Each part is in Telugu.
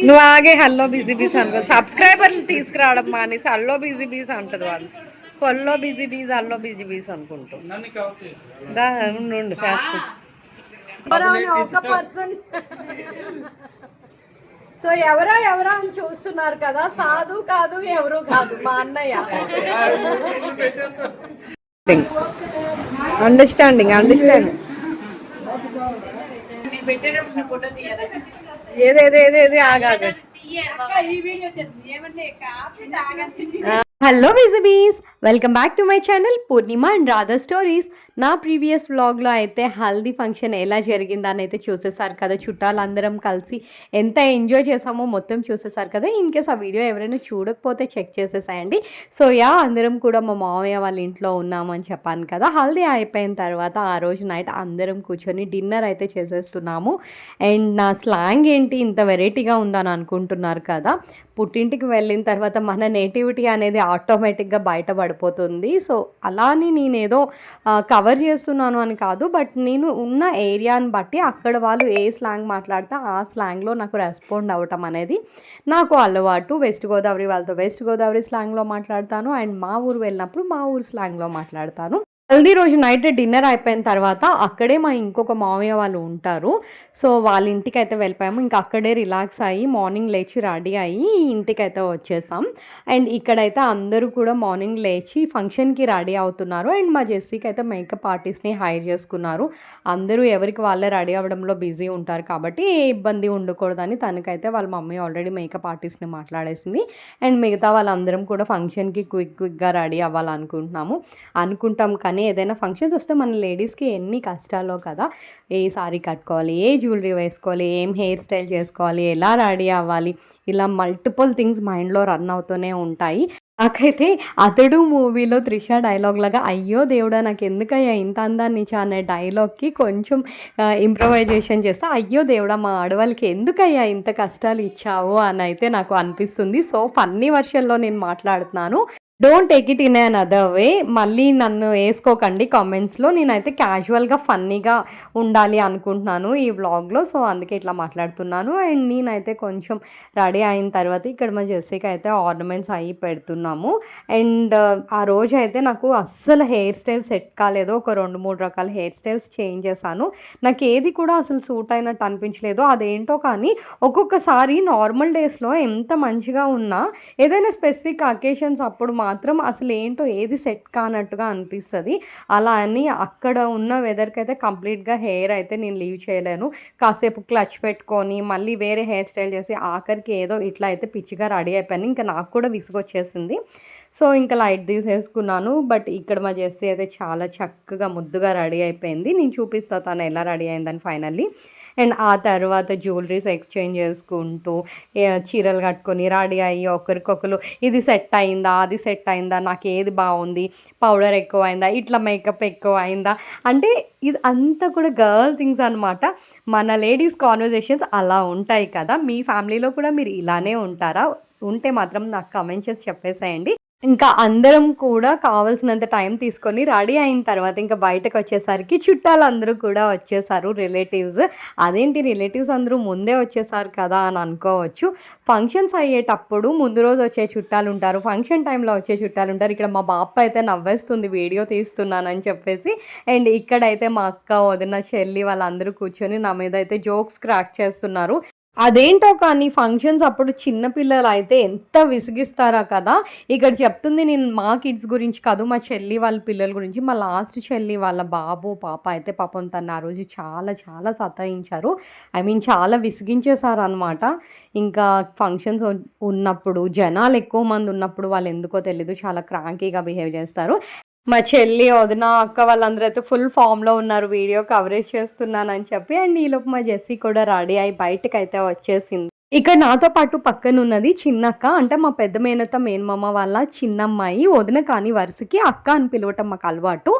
నువ్వు ఆగే హల్లో బిజీ బీస్ అనుకో సబ్స్క్రైబర్లు తీసుకురావడం మానేసి హల్లో బిజీ బీస్ అంటది వాళ్ళు హల్లో బిజీ బీస్ హల్లో బిజీ బీస్ అనుకుంటూ ఉండు చేస్తా ఒక పర్సన్ సో ఎవరో ఎవరో అని చూస్తున్నారు కదా సాధు కాదు ఎవరు కాదు మా అన్నయ్య అండర్స్టాండింగ్ ఏదేది ఆగాదు హలో విజిబీస్ welcome back to my channel Purnima and rather stories. నా ప్రీవియస్ వ్లాగ్లో అయితే హల్దీ ఫంక్షన్ ఎలా జరిగిందని అయితే చూసేసారు కదా, చుట్టాలందరం కలిసి ఎంత ఎంజాయ్ చేసామో మొత్తం చూసేసారు కదా. ఇన్ కేస్ ఆ వీడియో ఎవరైనా చూడకపోతే చెక్ చేసేసాయండి. సో అందరం కూడా మా మామయ్య వాళ్ళ ఇంట్లో ఉన్నామని చెప్పాను కదా. హల్దీ అయిపోయిన తర్వాత ఆ రోజు నైట్ అందరం కూర్చొని డిన్నర్ అయితే చేసేస్తున్నాము. అండ్ నా స్లాంగ్ ఏంటి ఇంత వెరైటీగా ఉందని అనుకుంటున్నారు కదా. పుట్టింటికి వెళ్ళిన తర్వాత మన నేటివిటీ అనేది ఆటోమేటిక్గా బయటపడిపోతుంది. సో అలానే నేనేదో కవర్ చేస్తున్నాను అని కాదు, బట్ నేను ఉన్న ఏరియాని బట్టి అక్కడ వాళ్ళు ఏ స్లాంగ్ మాట్లాడితే ఆ స్లాంగ్లో నాకు రెస్పాండ్ అవ్వటం అనేది నాకు అలవాటు. వెస్ట్ గోదావరి వాళ్ళతో వెస్ట్ గోదావరి స్లాంగ్లో మాట్లాడతాను, అండ్ మా ఊరు వెళ్ళినప్పుడు మా ఊరు స్లాంగ్లో మాట్లాడతాను. హల్దీ రోజు నైట్ డిన్నర్ అయిపోయిన తర్వాత అక్కడే మా ఇంకొక మామయ్య వాళ్ళు ఉంటారు. సో వాళ్ళ ఇంటికి అయితే వెళ్ళిపోయాము. ఇంకా అక్కడే రిలాక్స్ అయ్యి మార్నింగ్ లేచి రెడీ అయ్యి ఇంటికి అయితే వచ్చేసాం. అండ్ ఇక్కడైతే అందరూ కూడా మార్నింగ్ లేచి ఫంక్షన్కి రెడీ అవుతున్నారు. అండ్ మా జెస్సీకి అయితే మేకప్ ఆర్టిస్ట్ని హైర్ చేసుకున్నారు. అందరూ ఎవరికి వాళ్ళే రెడీ అవ్వడంలో బిజీ ఉంటారు కాబట్టి ఏ ఇబ్బంది ఉండకూడదని తనకైతే వాళ్ళ మమ్మీ ఆల్రెడీ మేకప్ ఆర్టిస్ట్ని మాట్లాడేసింది. అండ్ మిగతా వాళ్ళందరం కూడా ఫంక్షన్కి క్విక్గా రెడీ అనుకుంటాం కానీ ఏదైనా ఫంక్షన్స్ వస్తే మన లేడీస్కి ఎన్ని కష్టాలో కదా. ఏ సారీ కట్టుకోవాలి, ఏ జ్యువెలరీ వేసుకోవాలి, ఏం హెయిర్ స్టైల్ చేసుకోవాలి, ఎలా రెడీ అవ్వాలి, ఇలా మల్టిపుల్ థింగ్స్ మైండ్లో రన్ అవుతూనే ఉంటాయి. నాకైతే అతడు మూవీలో త్రిష డైలాగ్ లాగా అయ్యో దేవుడా నాకు ఎందుకయ్యా ఇంత అందాన్ని ఇచ్చా అనే డైలాగ్కి కొంచెం ఇంప్రవైజేషన్ చేస్తే అయ్యో దేవుడా మా ఆడవాళ్ళకి ఎందుకయ్యా ఇంత కష్టాలు ఇచ్చావు అని అయితే నాకు అనిపిస్తుంది. సో ఫన్నీ వర్షన్లో నేను మాట్లాడుతున్నాను. Don't take it in an other way. మళ్ళీ నన్ను వేసుకోకండి కామెంట్స్లో. నేనైతే క్యాజువల్గా ఫన్నీగా ఉండాలి అనుకుంటున్నాను ఈ వ్లాగ్లో. సో అందుకే ఇట్లా మాట్లాడుతున్నాను. అండ్ నేనైతే కొంచెం రెడీ అయిన తర్వాత ఇక్కడ మా జెస్సీకి అయితే ఆర్నమెంట్స్ అయ్యి పెడుతున్నాము. అండ్ ఆ రోజు అయితే నాకు అస్సలు హెయిర్ స్టైల్ సెట్ కాలేదు. ఒక 2-3 రకాల హెయిర్ స్టైల్స్ చేంజ్ చేశాను. నాకు ఏది కూడా అసలు సూట్ అయినట్టు అనిపించలేదు. అదేంటో కానీ ఒక్కొక్కసారి నార్మల్ డేస్లో ఎంత మంచిగా ఉన్నా ఏదైనా స్పెసిఫిక్ అకేషన్స్ అప్పుడు మాత్రం అసలు ఏంటో ఏది సెట్ కానట్టుగా అనిపిస్తుంది. అలా అని అక్కడ ఉన్న వెదర్కి అయితే కంప్లీట్గా హెయిర్ అయితే నేను లీవ్ చేయలేను. కాసేపు క్లచ్ పెట్టుకొని మళ్ళీ వేరే హెయిర్ స్టైల్ చేసి ఆఖరికి ఏదో ఇట్లా అయితే పిచ్చిగా రెడీ అయిపోయాను. ఇంకా నాకు కూడా విసుగొచ్చేసింది. సో ఇంకా లైట్ తీసేసుకున్నాను. బట్ ఇక్కడ మా జెస్సీ అయితే చాలా చక్కగా ముద్దుగా రెడీ అయిపోయింది. నేను చూపిస్తాను తను ఎలా రెడీ అయిందని ఫైనల్లీ. అండ్ ఆ తర్వాత జ్యువెలరీస్ ఎక్స్చేంజ్ చేసుకుంటూ చీరలు కట్టుకొని రెడీ అయ్యి ఒకరికొకరు ఇది సెట్ అయిందా, అది సెట్ అయిందా, నాకు ఏది బాగుంది, పౌడర్ ఎక్కువ అయిందా, ఇట్లా మేకప్ ఎక్కువ అయిందా అంటే ఇది అంతా కూడా గర్ల్ థింగ్స్ అనమాట. మన లేడీస్ కాన్వర్జేషన్స్ అలా ఉంటాయి కదా. మీ ఫ్యామిలీలో కూడా మీరు ఇలానే ఉంటారా? ఉంటే మాత్రం నాకు కమెంట్ చేసి చెప్పేసేయండి. ఇంకా అందరం కూడా కావాల్సినంత టైం తీసుకొని రెడీ అయిన తర్వాత ఇంకా బయటకు వచ్చేసరికి చుట్టాలు అందరూ కూడా వచ్చేసారు, రిలేటివ్స్. అదేంటి రిలేటివ్స్ అందరూ ముందే వచ్చేసారు కదా అని అనుకోవచ్చు. ఫంక్షన్స్ అయ్యేటప్పుడు ముందు రోజు వచ్చే చుట్టాలు ఉంటారు, ఫంక్షన్ టైంలో వచ్చే చుట్టాలు ఉంటారు. ఇక్కడ మా బాప్ప అయితే నవ్వేస్తుంది వీడియో తీస్తున్నానని చెప్పేసి. అండ్ ఇక్కడైతే మా అక్క, వదిన, చెల్లి వాళ్ళందరూ కూర్చొని నా మీద అయితే జోక్స్ క్రాక్ చేస్తున్నారు. అదేంటో కానీ ఫంక్షన్స్ అప్పుడు చిన్నపిల్లలు అయితే ఎంత విసిగిస్తారా కదా. ఇక్కడ చెప్తుంది నేను మా కిడ్స్ గురించి కాదు, మా చెల్లి వాళ్ళ పిల్లల గురించి. మా లాస్ట్ చెల్లి వాళ్ళ బాబు పాప అయితే పాపం తను ఆ రోజు చాలా చాలా సతాయించారు. చాలా విసిగించేశారు అనమాట. ఇంకా ఫంక్షన్స్ ఉన్నప్పుడు జనాలు ఎక్కువ మంది ఉన్నప్పుడు వాళ్ళు ఎందుకో తెలీదు చాలా క్రాంకీగా బిహేవ్ చేస్తారు. మా చెల్లి, వదిన, అక్క వాళ్ళందరూ అయితే ఫుల్ ఫామ్లో ఉన్నారు, వీడియో కవరేజ్ చేస్తున్నానని చెప్పి. అండ్ ఈలోపు మా జెస్సీ కూడా రెడీ అయ్యి బయటకు అయితే వచ్చేసింది. ఇక్కడ నాతో పాటు పక్కనున్నది చిన్నక్క. అంటే మా పెద్ద మేనత్త, మేనమామ వాళ్ళ చిన్నమ్మాయి. వదిన కాని వరుసకి అక్క అని పిలవటం మాకలవాటు.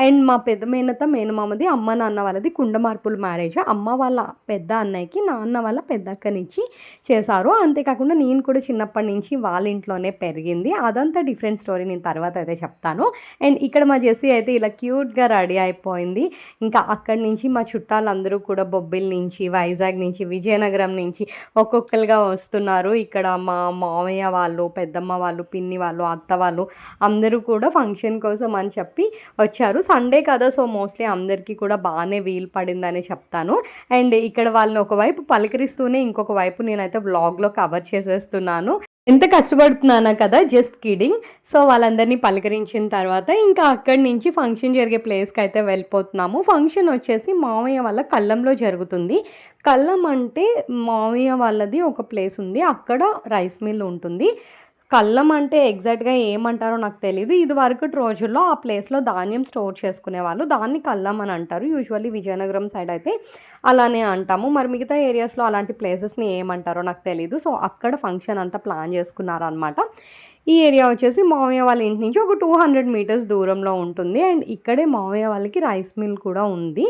అండ్ మా పెద్ద మేనత్త, మేనమామది అమ్మ, నాన్న వాళ్ళది కుండ మార్పుల మ్యారేజ్. అమ్మ వాళ్ళ పెద్ద అన్నయ్యకి నాన్న వాళ్ళ పెద్దక్కనిచ్చి చేశారు. అంతేకాకుండా నేను కూడా చిన్నప్పటి నుంచి వాళ్ళ ఇంట్లోనే పెరిగింది. అదంతా డిఫరెంట్ స్టోరీ, నేను తర్వాత అయితే చెప్తాను. అండ్ ఇక్కడ మా జెస్సీ అయితే ఇలా క్యూట్‌గా రెడీ అయిపోయింది. ఇంకా అక్కడి నుంచి మా చుట్టాలందరూ కూడా బొబ్బిలి నుంచి, వైజాగ్ నుంచి, విజయనగరం నుంచి ఒక్కొక్కరుగా వస్తున్నారు. ఇక్కడ మా మామయ్య వాళ్ళు, పెద్దమ్మ వాళ్ళు, పిన్ని వాళ్ళు, అత్త వాళ్ళు అందరూ కూడా ఫంక్షన్ కోసం అని చెప్పి వచ్చారు. సండే కదా, సో మోస్ట్లీ అందరికీ కూడా బాగానే వీలు పడిందని చెప్తాను. అండ్ ఇక్కడ వాళ్ళని ఒకవైపు పలకరిస్తూనే ఇంకొక వైపు నేనైతే వ్లాగ్లో కవర్ చేసేస్తున్నాను. ఎంత కష్టపడుతున్నానా కదా, జస్ట్ కిడింగ్. సో వాళ్ళందరినీ పలకరించిన తర్వాత ఇంకా అక్కడి నుంచి ఫంక్షన్ జరిగే ప్లేస్కి అయితే వెళ్ళిపోతున్నాము. ఫంక్షన్ వచ్చేసి మామయ్య వాళ్ళ కల్లంలో జరుగుతుంది. కల్లం అంటే మామయ్య వాళ్ళది ఒక ప్లేస్ ఉంది, అక్కడ రైస్ మిల్ ఉంటుంది. కల్లం అంటే ఎగ్జాక్ట్‌గా ఏమంటారో నాకు తెలీదు. ఇదివరకటి రోజుల్లో ఆ ప్లేస్‌లో ధాన్యం స్టోర్ చేసుకునేవాళ్ళు. దాన్ని కల్లం అని అంటారు. యూజువల్లీ విజయనగరం సైడ్ అయితే అలానే అంటాము. మరి మిగతా ఏరియాస్‌లో అలాంటి ప్లేసెస్‌ని ఏమంటారో నాకు తెలీదు. సో అక్కడ ఫంక్షన్ అంతా ప్లాన్ చేసుకున్నారనమాట. ఈ ఏరియా వచ్చేసి మామయ్య వాళ్ళ ఇంటి నుంచి ఒక 200 మీటర్స్ దూరంలో ఉంటుంది. అండ్ ఇక్కడే మామయ్య వాళ్ళకి రైస్ మిల్ కూడా ఉంది.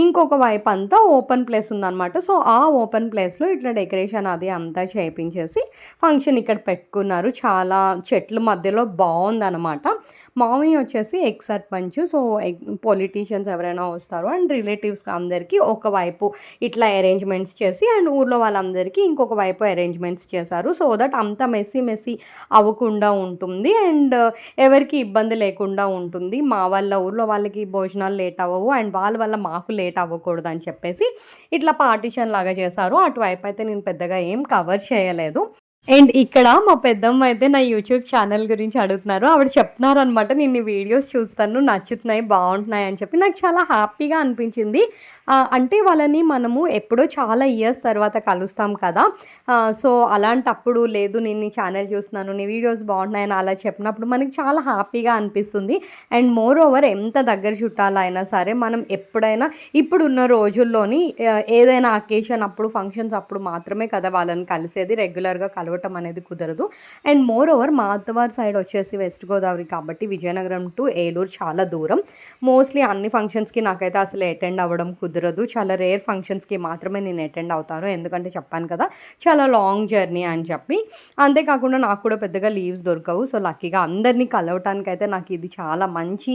ఇంకొక వైపు అంతా ఓపెన్ ప్లేస్ ఉందనమాట. సో ఆ ఓపెన్ ప్లేస్‌లో ఇట్లా డెకరేషన్ అది అంతా చేపించేసి ఫంక్షన్ ఇక్కడ పెట్టుకున్నారు. చాలా చెట్ల మధ్యలో బాగుందనమాట. మామయ్య వచ్చేసి ఎక్స్ సర్పంచ్. సో పొలిటీషియన్స్ ఎవరైనా వస్తారు అండ్ రిలేటివ్స్ అందరికీ ఒకవైపు ఇట్లా అరేంజ్మెంట్స్ చేసి, అండ్ ఊర్లో వాళ్ళందరికీ ఇంకొక వైపు అరేంజ్మెంట్స్ చేశారు. సో దట్ అంత మెస్సీ అవ్వకుండా ఉంటుంది అండ్ ఎవరికి ఇబ్బంది లేకుండా ఉంటుంది. మా వాళ్ళ ఊర్లో వాళ్ళకి భోజనాలు లేట్ అవ్వవు అండ్ వాళ్ళ వల్ల మాకు లేట్ అవ్వకూడదు అని చెప్పేసి ఇట్లా పార్టిషన్ లాగా చేశారు. అటువైపు అయితే నేను పెద్దగా ఏం కవర్ చేయలేదు. అండ్ ఇక్కడ మా పెద్దమ్మ అయితే నా యూట్యూబ్ ఛానల్ గురించి అడుగుతున్నారు. ఆవిడ చెప్తున్నారనమాట, నేను నీ వీడియోస్ చూస్తాను, నచ్చుతున్నాయి, బాగుంటున్నాయి అని చెప్పి. నాకు చాలా హ్యాపీగా అనిపించింది. అంటే వాళ్ళని మనము ఎప్పుడో చాలా ఇయర్స్ తర్వాత కలుస్తాం కదా. సో అలాంటప్పుడు లేదు నేను నీ ఛానల్ చూస్తున్నాను, నీ వీడియోస్ బాగుంటున్నాయని అలా చెప్పినప్పుడు మనకి చాలా హ్యాపీగా అనిపిస్తుంది. అండ్ మోర్ ఓవర్ ఎంత దగ్గర చుట్టాలైనా సరే మనం ఎప్పుడైనా ఇప్పుడున్న రోజుల్లోని ఏదైనా అకేషన్ అప్పుడు, ఫంక్షన్స్ అప్పుడు మాత్రమే కదా వాళ్ళని కలిసేది, రెగ్యులర్గా కలవటం అనేది కుదరదు. అండ్ మోర్ ఓవర్ మా అత్తవారి సైడ్ వచ్చేసి వెస్ట్ గోదావరి కాబట్టి విజయనగరం టు ఏలూరు చాలా దూరం. మోస్ట్లీ అన్ని ఫంక్షన్స్కి నాకైతే అసలు అటెండ్ అవ్వడం కుదరదు. చాలా రేర్ ఫంక్షన్స్కి మాత్రమే నేను అటెండ్ అవుతాను. ఎందుకంటే చెప్పాను కదా చాలా లాంగ్ జర్నీ అని చెప్పి. అంతేకాకుండా నాకు కూడా పెద్దగా లీవ్స్ దొరకవు. సో లక్కీగా అందరినీ కలవటానికైతే నాకు ఇది చాలా మంచి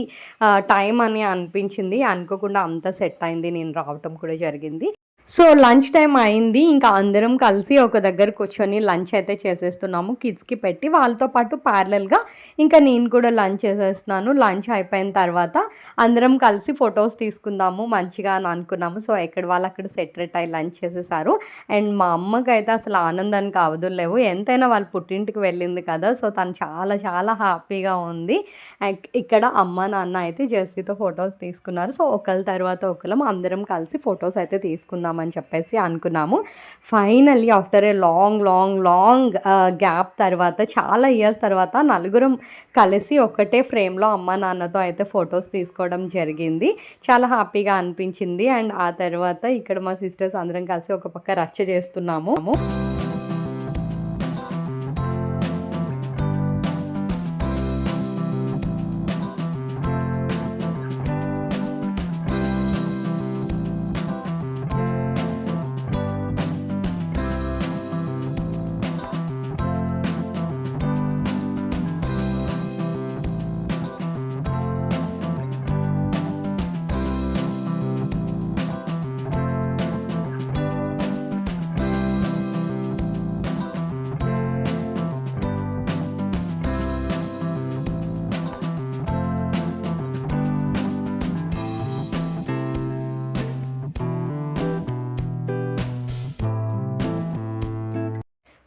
టైం అని అనిపించింది. అనుకోకుండా అంతా సెట్ అయింది, నేను రావటం కూడా జరిగింది. సో లంచ్ టైం అయింది. ఇంకా అందరం కలిసి ఒక దగ్గర కూర్చొని లంచ్ అయితే చేసేస్తున్నాము. కిడ్స్కి పెట్టి వాళ్ళతో పాటు ప్యారలల్గా ఇంకా నేను కూడా లంచ్ చేసేస్తున్నాను. లంచ్ అయిపోయిన తర్వాత అందరం కలిసి ఫొటోస్ తీసుకుందాము మంచిగా అని అనుకున్నాము. సో ఎక్కడ వాళ్ళు అక్కడ సెటరేట్ అయ్యి లంచ్ చేసేసారు. అండ్ మా అమ్మకి అయితే అసలు ఆనందానికి అవధులు లేవు. ఎంతైనా వాళ్ళ పుట్టింటికి వెళ్ళింది కదా, సో తను చాలా చాలా హ్యాపీగా ఉంది. ఇక్కడ అమ్మ నాన్న అయితే జెస్సీతో ఫొటోస్ తీసుకున్నారు. సో ఒకళ్ళ తర్వాత ఒకళ్ళం అందరం కలిసి ఫొటోస్ అయితే తీసుకుందాం అని చెప్పేసి అనుకున్నాము. Finally after a long gap తర్వాత, చాలా ఇయర్స్ తర్వాత నలుగురం కలిసి ఒకటే ఫ్రేమ్లో అమ్మ నాన్నతో అయితే ఫొటోస్ తీసుకోవడం జరిగింది. చాలా హ్యాపీగా అనిపించింది. అండ్ ఆ తర్వాత ఇక్కడ మా సిస్టర్స్ అందరం కలిసి ఒక పక్క రచ్చ చేస్తున్నాము.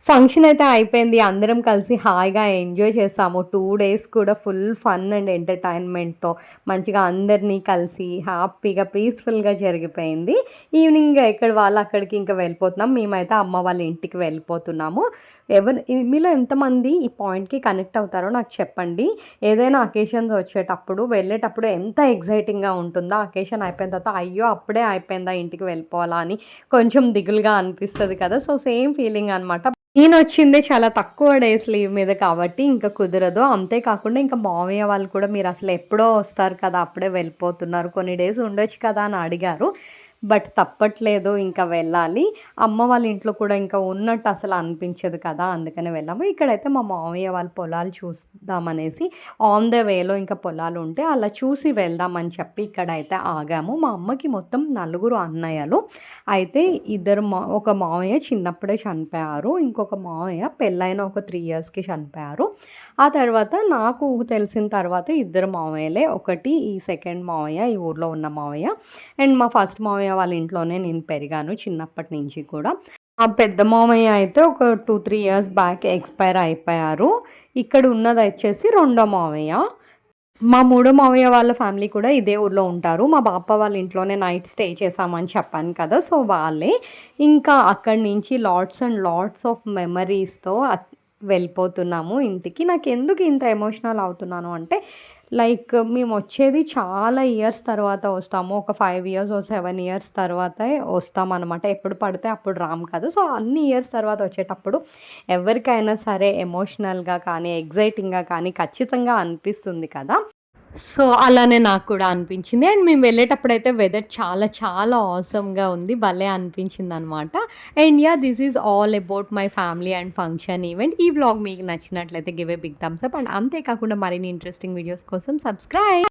ఫంక్షన్ అయితే అయిపోయింది. అందరం కలిసి హాయిగా ఎంజాయ్ చేసాము. 2 డేస్ కూడా ఫుల్ ఫన్ అండ్ ఎంటర్‌టైన్‌మెంట్‌తో మంచిగా అందరినీ కలిసి హ్యాపీగా, పీస్‌ఫుల్‌గా జరిగిపోయింది. ఈవినింగ్ ఎక్కడి వాళ్ళు అక్కడికి ఇంకా వెళ్ళిపోతున్నాం. మేమైతే అమ్మ వాళ్ళ ఇంటికి వెళ్ళిపోతున్నాము. మీలో ఎంతమంది ఈ పాయింట్‌కి కనెక్ట్ అవుతారో నాకు చెప్పండి. ఏదైనా అకేషన్స్ వచ్చేటప్పుడు, వెళ్ళేటప్పుడు ఎంత ఎక్సైటింగ్‌గా ఉంటుందో, అకేషన్ అయిపోయిన తర్వాత అయ్యో! అప్పుడే అయిపోయిందా ఇంటికి వెళ్ళిపోవాలా అని కొంచెం దిగులుగా అనిపిస్తది కదా! సో, సేమ్ ఫీలింగ్ అనమాట. నేనొచ్చిందే చాలా తక్కువ డేస్ లీవ్ మీద కాబట్టి ఇంక కుదరదు. అంతే కాకుండా ఇంకా మావయ్య వాళ్ళు కూడా మీరసలు ఎప్పుడో వస్తారు కదా! అప్పుడే వెళ్ళిపోతున్నారు. కొన్ని డేస్ ఉండొచ్చు కదా! అని అడిగారు. బట్ తప్పట్లేదు ఇంకా వెళ్ళాలి. అమ్మ వాళ్ళ ఇంట్లో కూడా ఇంకా ఉన్నట్టు అసలు అనిపించదు కదా! అందుకనే వెళ్ళాము. ఇక్కడైతే మా మావయ్య వాళ్ళ పొలాలు చూద్దామనేసి ఆన్ ద వేలో ఇంకా పొలాలుంటే అలా చూసి వెళ్దామని చెప్పి ఇక్కడైతే ఆగాము. మా అమ్మకి మొత్తం నలుగురు అన్నయ్యలు. అయితే ఒక మావయ్య చిన్నప్పుడే చనిపోయారు. ఇంకొక మావయ్య పెళ్ళైన ఒక 3 ఇయర్స్‌కి చనిపోయారు. ఆ తర్వాత నాకు తెలిసిన తర్వాత ఇద్దరు మావయ్యలే. ఒకటి ఈ సెకండ్ మావయ్య, ఈ ఊర్లో ఉన్న మావయ్య. అండ్ మా ఫస్ట్ మావయ్య వాళ్ళ ఇంట్లోనే నేను పెరిగాను చిన్నప్పటి నుంచి కూడా. ఆ పెద్ద మామయ్య అయితే ఒక 2, 3 ఇయర్స్ బ్యాక్ ఎక్స్‌పైర్ అయిపోయారు. ఇక్కడ ఉన్నదొచ్చేసి రెండో మావయ్య. మా మూడో మావయ్య వాళ్ళ ఫ్యామిలీ కూడా ఇదే ఊర్లో ఉంటారు. మా బాప వాళ్ళ ఇంట్లోనే నైట్ స్టే చేశామని చెప్పాను కదా! సో, వాళ్ళే. ఇంకా అక్కడి నుంచి లాట్స్ అండ్ లాట్స్ ఆఫ్ మెమరీస్‌తో వెళ్ళిపోతున్నాము ఇంటికి. నాకెందుకు ఇంత ఎమోషనల్ అవుతున్నాను అంటే, లైక్ మేమొచ్చేది చాలా ఇయర్స్ తర్వాత వస్తాము. ఒక 5 ఇయర్స్, ఓ 7 ఇయర్స్ తర్వాతే వస్తామనమాట. ఎప్పుడు పడితే అప్పుడు రాము కదా! సో, అన్ని ఇయర్స్ తర్వాత వచ్చేటప్పుడు ఎవరికైనా సరే ఎమోషనల్‌గా కానీ, ఎక్సైటింగ్‌గా కానీ ఖచ్చితంగా అనిపిస్తుంది కదా! సో, అలానే నాకు కూడా అనిపించింది. అండ్ మేము వెళ్ళేటప్పుడైతే వెదర్ చాలా చాలా ఆసమ్‌గా ఉంది. భలే అనిపించిందనమాట. And yeah! This is all about my family and function event. ఈ వ్లాగ్ మీకు నచ్చినట్లయితే give a big thumbs up. And అంతే కాకుండా మరిన్ని ఇంట్రెస్టింగ్ వీడియోస్ కోసం సబ్స్క్రైబ్.